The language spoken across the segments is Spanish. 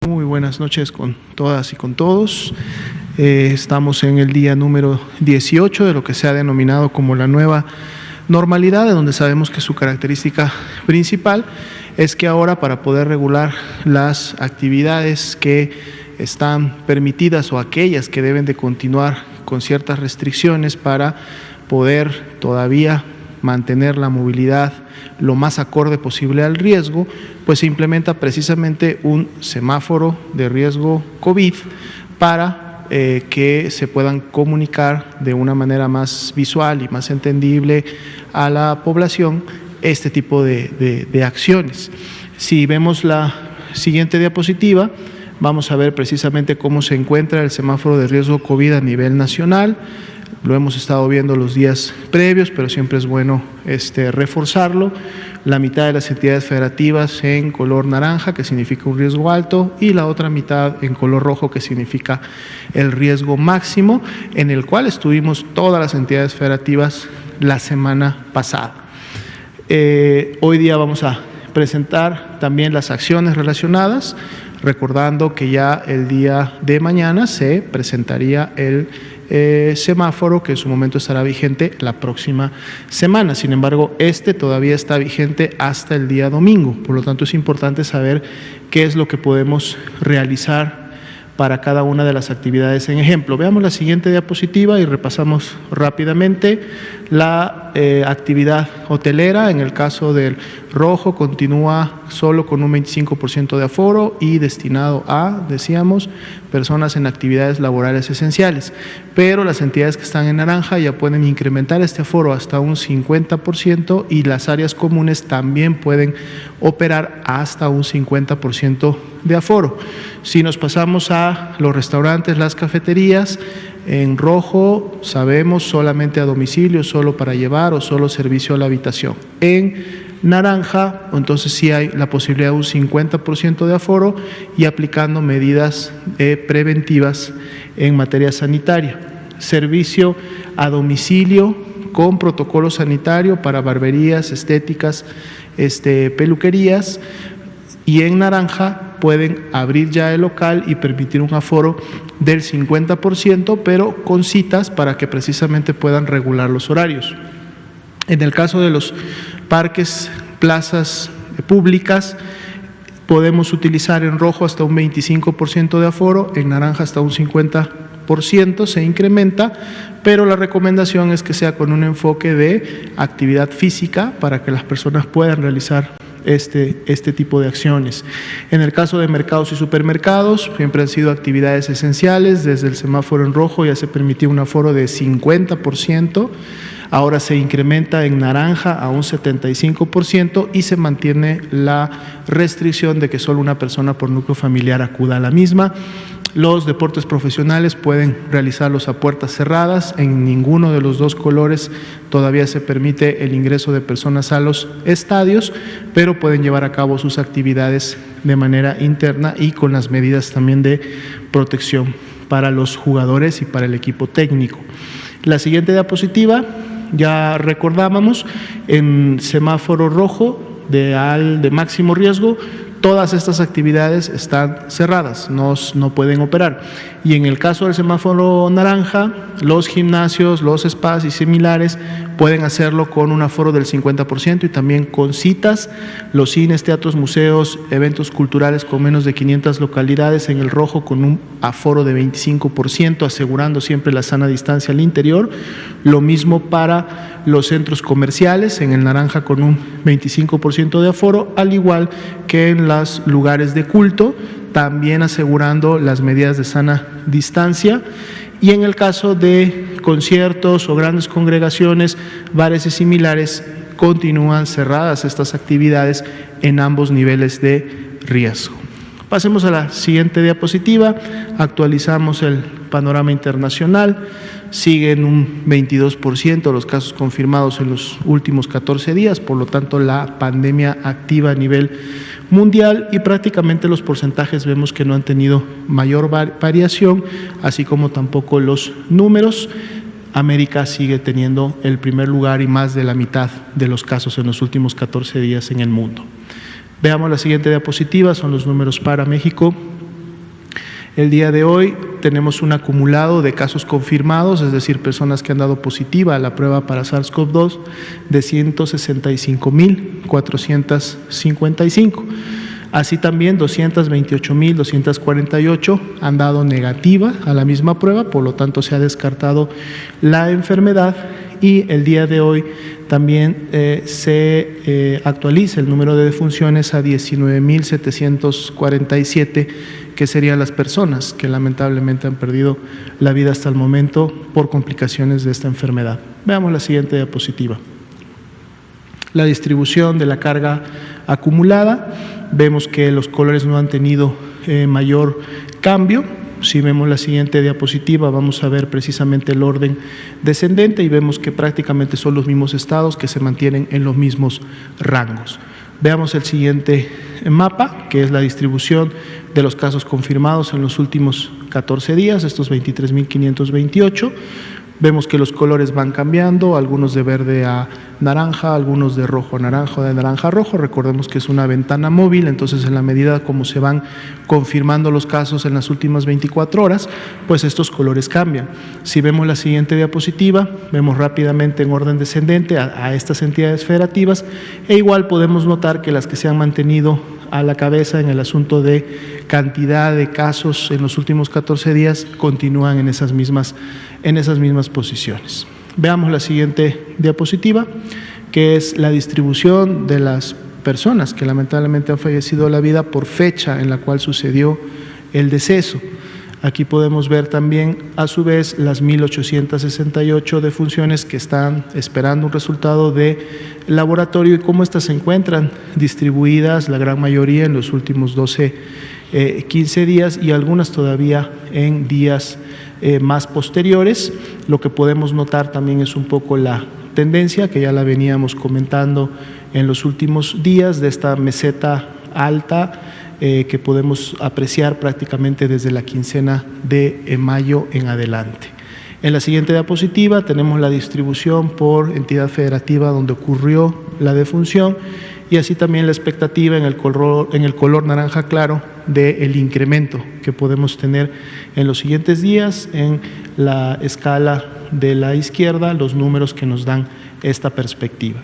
Muy buenas noches con todas y con todos. Estamos en el día número 18 de lo que se ha denominado como la nueva normalidad, de donde sabemos que su característica principal es que ahora, para poder regular las actividades que están permitidas o aquellas que deben de continuar con ciertas restricciones para poder todavía mantener la movilidad lo más acorde posible al riesgo, pues se implementa precisamente un semáforo de riesgo COVID para que se puedan comunicar de una manera más visual y más entendible a la población este tipo de acciones. Si vemos la siguiente diapositiva, vamos a ver precisamente cómo se encuentra el semáforo de riesgo COVID a nivel nacional. Lo hemos estado viendo los días previos, pero siempre es bueno reforzarlo. La mitad de las entidades federativas en color naranja, que significa un riesgo alto, y la otra mitad en color rojo, que significa el riesgo máximo, en el cual estuvimos todas las entidades federativas la semana pasada. Hoy día vamos a presentar también las acciones relacionadas, recordando que ya el día de mañana se presentaría el semáforo, que en su momento estará vigente la próxima semana. Sin embargo, todavía está vigente hasta el día domingo. Por lo tanto, es importante saber qué es lo que podemos realizar para cada una de las actividades. En ejemplo, veamos la siguiente diapositiva y repasamos rápidamente la actividad hotelera. En el caso del rojo, continúa solo con un 25% de aforo y destinado a, decíamos, personas en actividades laborales esenciales. Pero las entidades que están en naranja ya pueden incrementar este aforo hasta un 50% y las áreas comunes también pueden operar hasta un 50% de aforo. Si nos pasamos a los restaurantes, las cafeterías, en rojo sabemos solamente a domicilio, solo para llevar o solo servicio a la habitación. En naranja, entonces sí hay la posibilidad de un 50% de aforo y aplicando medidas preventivas en materia sanitaria. Servicio a domicilio con protocolo sanitario para barberías, estéticas, peluquerías, y en naranja pueden abrir ya el local y permitir un aforo del 50%, pero con citas para que precisamente puedan regular los horarios. En el caso de los parques, plazas públicas, podemos utilizar en rojo hasta un 25% de aforo, en naranja hasta un 50%, se incrementa, pero la recomendación es que sea con un enfoque de actividad física para que las personas puedan realizar este tipo de acciones. En el caso de mercados y supermercados, siempre han sido actividades esenciales. Desde el semáforo en rojo ya se permitió un aforo de 50%, ahora se incrementa en naranja a un 75% y se mantiene la restricción de que solo una persona por núcleo familiar acuda a la misma. Los deportes profesionales pueden realizarlos a puertas cerradas. En ninguno de los dos colores todavía se permite el ingreso de personas a los estadios, pero pueden llevar a cabo sus actividades de manera interna y con las medidas también de protección para los jugadores y para el equipo técnico. La siguiente diapositiva, ya recordábamos, en semáforo rojo de máximo riesgo, todas estas actividades están cerradas, no pueden operar. Y en el caso del semáforo naranja, los gimnasios, los spas y similares pueden hacerlo con un aforo del 50% y también con citas. Los cines, teatros, museos, eventos culturales con menos de 500 localidades en el rojo con un aforo de 25%, asegurando siempre la sana distancia al interior. Lo mismo para los centros comerciales, en el naranja con un 25% de aforo, al igual que en los lugares de culto, también asegurando las medidas de sana distancia. Y en el caso de conciertos o grandes congregaciones, bares y similares, continúan cerradas estas actividades en ambos niveles de riesgo. Pasemos a la siguiente diapositiva. Actualizamos el panorama internacional. Siguen un 22% los casos confirmados en los últimos 14 días, por lo tanto la pandemia activa a nivel mundial, y prácticamente los porcentajes vemos que no han tenido mayor variación, así como tampoco los números. América sigue teniendo el primer lugar y más de la mitad de los casos en los últimos 14 días en el mundo. Veamos la siguiente diapositiva, son los números para México. El día de hoy tenemos un acumulado de casos confirmados, es decir, personas que han dado positiva a la prueba para SARS-CoV-2 de 165.455. Así también 228.248 han dado negativa a la misma prueba, por lo tanto se ha descartado la enfermedad, y el día de hoy también se actualiza el número de defunciones a 19.747, que serían las personas que lamentablemente han perdido la vida hasta el momento por complicaciones de esta enfermedad. Veamos la siguiente diapositiva. La distribución de la carga acumulada, vemos que los colores no han tenido mayor cambio. Si vemos la siguiente diapositiva, vamos a ver precisamente el orden descendente y vemos que prácticamente son los mismos estados que se mantienen en los mismos rangos. Veamos el siguiente mapa, que es la distribución de los casos confirmados en los últimos 14 días, estos 23.528. Vemos que los colores van cambiando, algunos de verde a naranja, algunos de rojo a naranja o de naranja a rojo. Recordemos que es una ventana móvil, entonces en la medida como se van confirmando los casos en las últimas 24 horas, pues estos colores cambian. Si vemos la siguiente diapositiva, vemos rápidamente en orden descendente a estas entidades federativas, e igual podemos notar que las que se han mantenido a la cabeza en el asunto de cantidad de casos en los últimos 14 días continúan en esas mismas posiciones. Veamos la siguiente diapositiva, que es la distribución de las personas que lamentablemente han fallecido la vida por fecha en la cual sucedió el deceso. Aquí podemos ver también, a su vez, las 1.868 defunciones que están esperando un resultado de laboratorio y cómo estas se encuentran distribuidas, la gran mayoría en los últimos 15 días y algunas todavía en días más posteriores. Lo que podemos notar también es un poco la tendencia, que ya la veníamos comentando en los últimos días, de esta meseta alta que podemos apreciar prácticamente desde la quincena de mayo en adelante. En la siguiente diapositiva tenemos la distribución por entidad federativa donde ocurrió la defunción y así también la expectativa en el color naranja claro del incremento que podemos tener en los siguientes días. En la escala de la izquierda, los números que nos dan esta perspectiva.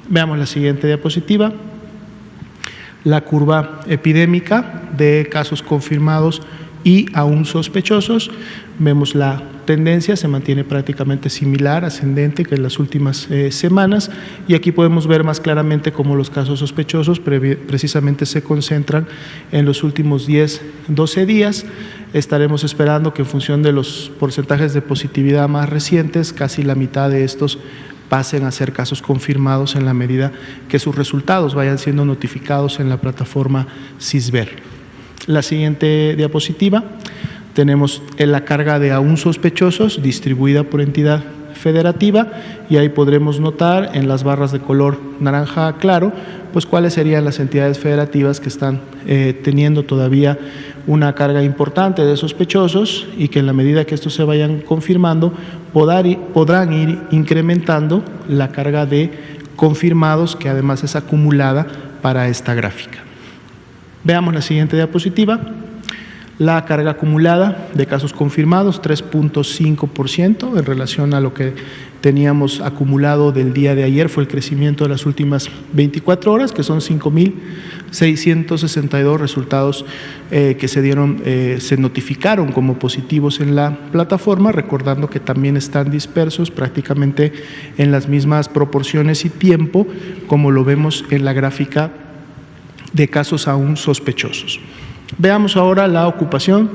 Veamos la siguiente diapositiva. La curva epidémica de casos confirmados y aún sospechosos. Vemos la tendencia, se mantiene prácticamente similar, ascendente, que en las últimas semanas, y aquí podemos ver más claramente cómo los casos sospechosos precisamente se concentran en los últimos 10-12 días. Estaremos esperando que en función de los porcentajes de positividad más recientes, casi la mitad de estos pasen a ser casos confirmados en la medida que sus resultados vayan siendo notificados en la plataforma CISBER. La siguiente diapositiva, tenemos la carga de aún sospechosos distribuida por entidad federativa y ahí podremos notar en las barras de color naranja claro, pues cuáles serían las entidades federativas que están teniendo todavía una carga importante de sospechosos y que en la medida que estos se vayan confirmando podrán ir incrementando la carga de confirmados, que además es acumulada para esta gráfica. Veamos la siguiente diapositiva. La carga acumulada de casos confirmados, 3.5% en relación a lo que teníamos acumulado del día de ayer, fue el crecimiento de las últimas 24 horas, que son 5.662 resultados que se notificaron como positivos en la plataforma, recordando que también están dispersos prácticamente en las mismas proporciones y tiempo, como lo vemos en la gráfica de casos aún sospechosos. Veamos ahora la ocupación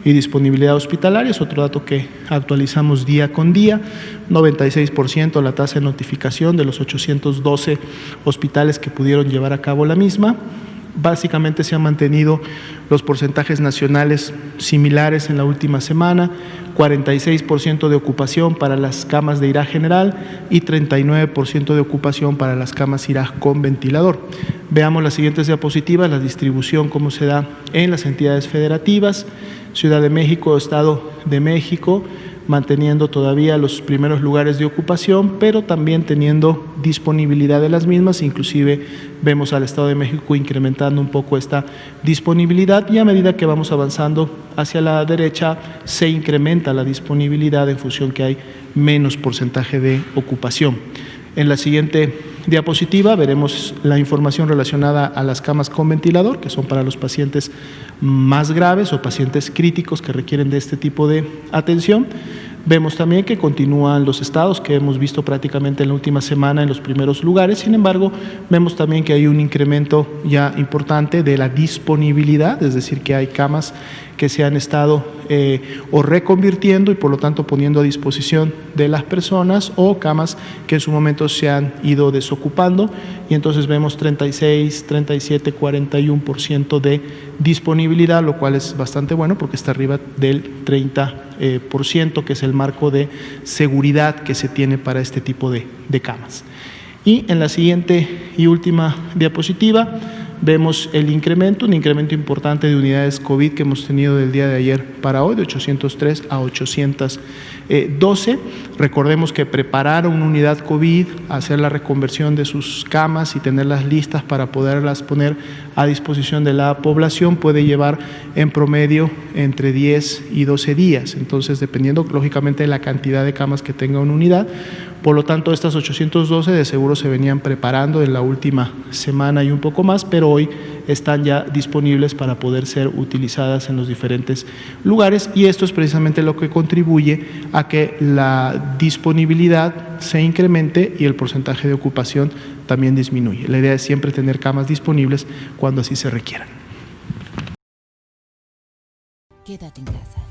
y disponibilidad hospitalaria, es otro dato que actualizamos día con día. 96% la tasa de notificación de los 812 hospitales que pudieron llevar a cabo la misma. Básicamente se han mantenido los porcentajes nacionales similares en la última semana, 46% de ocupación para las camas de IRA general y 39% de ocupación para las camas IRA con ventilador. Veamos las siguientes diapositivas, la distribución cómo se da en las entidades federativas. Ciudad de México, Estado de México, manteniendo todavía los primeros lugares de ocupación, pero también teniendo disponibilidad de las mismas. Inclusive vemos al Estado de México incrementando un poco esta disponibilidad, y a medida que vamos avanzando hacia la derecha se incrementa la disponibilidad en función que hay menos porcentaje de ocupación. En la siguiente diapositiva veremos la información relacionada a las camas con ventilador, que son para los pacientes más graves o pacientes críticos que requieren de este tipo de atención. Vemos también que continúan los estados que hemos visto prácticamente en la última semana en los primeros lugares. Sin embargo, vemos también que hay un incremento ya importante de la disponibilidad, es decir, que hay camas que se han estado o reconvirtiendo y por lo tanto poniendo a disposición de las personas, o camas que en su momento se han ido desocupando, y entonces vemos 36, 37, 41% de disponibilidad, lo cual es bastante bueno porque está arriba del 30%, que es el marco de seguridad que se tiene para este tipo de camas. Y en la siguiente y última diapositiva vemos el incremento, un incremento importante de unidades COVID que hemos tenido del día de ayer para hoy, de 803 a 812. Recordemos que preparar una unidad COVID, hacer la reconversión de sus camas y tenerlas listas para poderlas poner a disposición de la población puede llevar en promedio entre 10 y 12 días. Entonces, dependiendo lógicamente de la cantidad de camas que tenga una unidad, por lo tanto, estas 812 de seguro se venían preparando en la última semana y un poco más, pero hoy están ya disponibles para poder ser utilizadas en los diferentes lugares, y esto es precisamente lo que contribuye a que la disponibilidad se incremente y el porcentaje de ocupación también disminuye. La idea es siempre tener camas disponibles cuando así se requieran. Quédate en casa.